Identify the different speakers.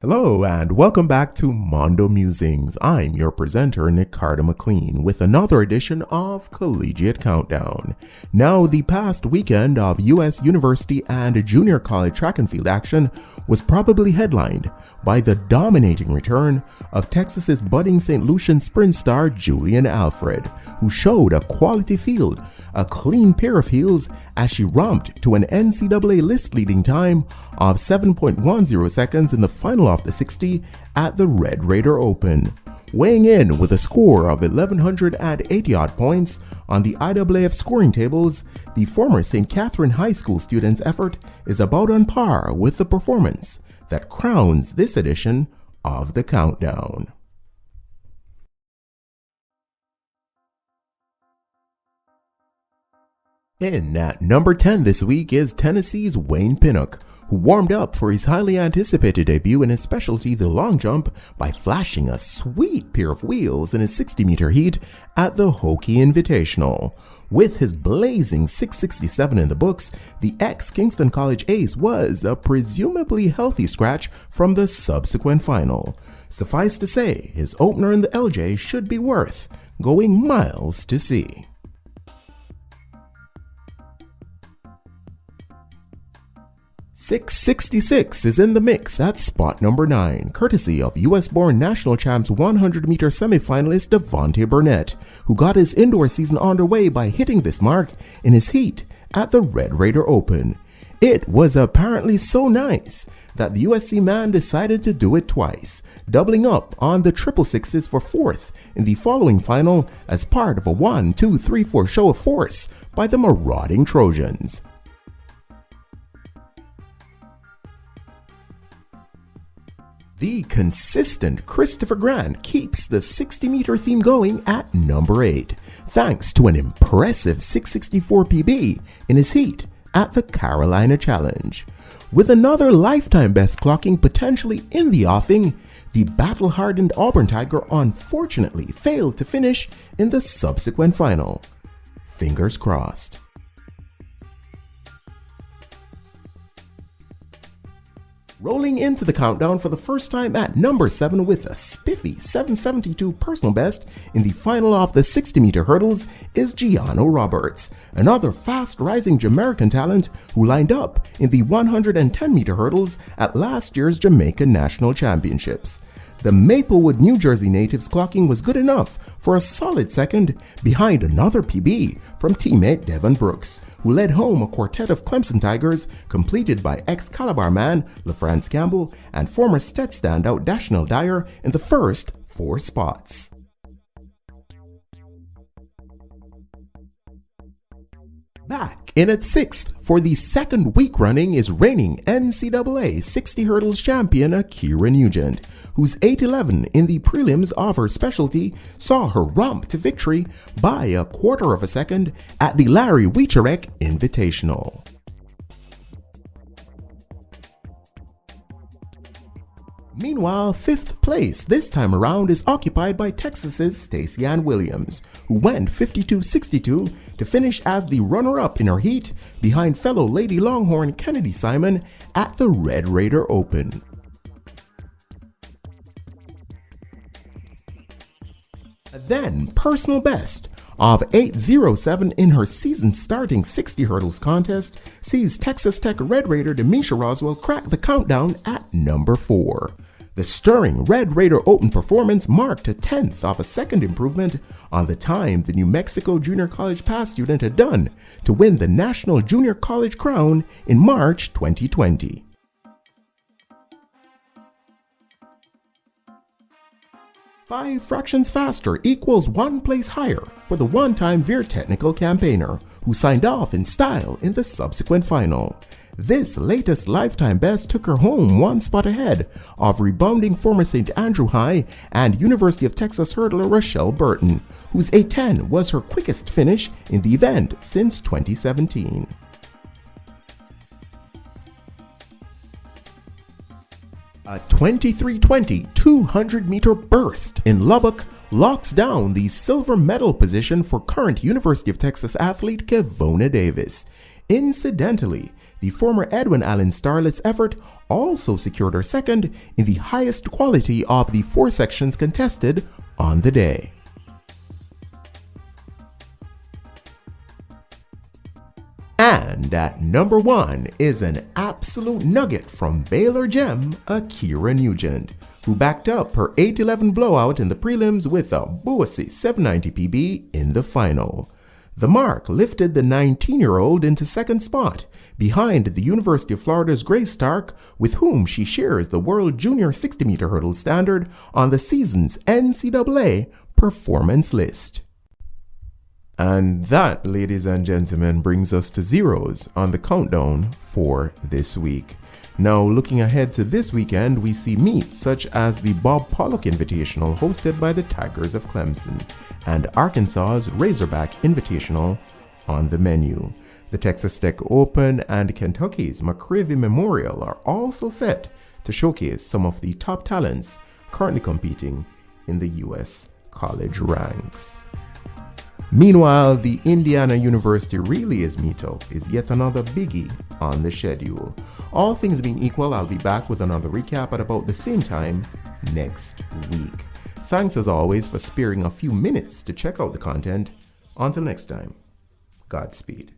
Speaker 1: Hello and welcome back to Mondo Musings. I'm your presenter, Nick Carter McLean, with another edition of Collegiate Countdown. Now, the past weekend of U.S. university and junior college track and field action was probably headlined by the dominating return of Texas's budding St. Lucian sprint star Julian Alfred, who showed a quality field, a clean pair of heels as she romped to an NCAA list-leading time of 7.10 seconds in the final of the 60 at the Red Raider Open. Weighing in with a score of 1,180-odd points on the IAAF scoring tables, the former St. Catherine High School student's effort is about on par with the performance that crowns this edition of the Countdown. In at number 10 this week is Tennessee's Wayne Pinnock, who warmed up for his highly anticipated debut in his specialty, the long jump, by flashing a sweet pair of wheels in his 60-meter heat at the Hokie Invitational. With his blazing 6.67 in the books, the ex-Kingston College ace was a presumably healthy scratch from the subsequent final. Suffice to say, his opener in the LJ should be worth going miles to see. .666 is in the mix at spot number 9, courtesy of US-born national champs 100-meter semifinalist Devonte Burnett, who got his indoor season underway by hitting this mark in his heat at the Red Raider Open. It was apparently so nice that the USC man decided to do it twice, doubling up on the triple sixes for fourth in the following final as part of a 1-2-3-4 show of force by the marauding Trojans. The consistent Christopher Grant keeps the 60-meter theme going at number 8, thanks to an impressive 6.64 PB in his heat at the Carolina Challenge. With another lifetime best clocking potentially in the offing, the battle-hardened Auburn Tiger unfortunately failed to finish in the subsequent final. Fingers crossed. Rolling into the countdown for the first time at number 7 with a spiffy 7.72 personal best in the final of the 60-meter hurdles is Giano Roberts, another fast-rising Jamaican talent who lined up in the 110-meter hurdles at last year's Jamaican National Championships. The Maplewood, New Jersey native's clocking was good enough for a solid second behind another PB from teammate Devon Brooks, who led home a quartet of Clemson Tigers completed by ex-Calabar man LaFrance Campbell and former Stet standout Dashnell Dyer in the first 4 spots. Back in at 6th for the second week running is reigning NCAA 60 hurdles champion Akira Nugent, whose 8.11 in the prelims of her specialty saw her romp to victory by a quarter of a second at the Larry Wieczorek Invitational. Meanwhile, 5th place this time around is occupied by Texas's Stacey-Ann Williams, who went 52.62 to finish as the runner-up in her heat behind fellow Lady Longhorn Kennedy Simon at the Red Raider Open. Then, personal best of 8.07 in her season-starting 60 hurdles contest sees Texas Tech Red Raider Demisha Roswell crack the countdown at number 4. The stirring Red Raider Open performance marked a 10th of a second improvement on the time the New Mexico Junior College Pass student had done to win the National Junior College crown in March 2020. Five fractions faster equals 1 place higher for the one-time Veer Technical campaigner, who signed off in style in the subsequent final. This latest lifetime best took her home 1 spot ahead of rebounding former St. Andrew High and University of Texas hurdler Rochelle Burton, whose 8.10 was her quickest finish in the event since 2017. A 23:20 200-meter burst in Lubbock locks down the silver medal position for current University of Texas athlete Kevona Davis. Incidentally, the former Edwin Allen starlet's effort also secured her second in the highest quality of the 4 sections contested on the day. And at number 1 is an absolute nugget from Baylor gem Akira Nugent, who backed up her 8-11 blowout in the prelims with a Boise 790 PB in the final. The mark lifted the 19-year-old into second spot, behind the University of Florida's Grace Stark, with whom she shares the World Junior 60-meter hurdle standard on the season's NCAA performance list. And that, ladies and gentlemen, brings us to zeros on the countdown for this week. Now, looking ahead to this weekend, we see meets such as the Bob Pollock Invitational hosted by the Tigers of Clemson and Arkansas's Razorback Invitational on the menu. The Texas Tech Open and Kentucky's McCravey Memorial are also set to showcase some of the top talents currently competing in the U.S. college ranks. Meanwhile, the Indiana University Relays Meetup is yet another biggie on the schedule. All things being equal, I'll be back with another recap at about the same time next week. Thanks as always for sparing a few minutes to check out the content. Until next time, Godspeed.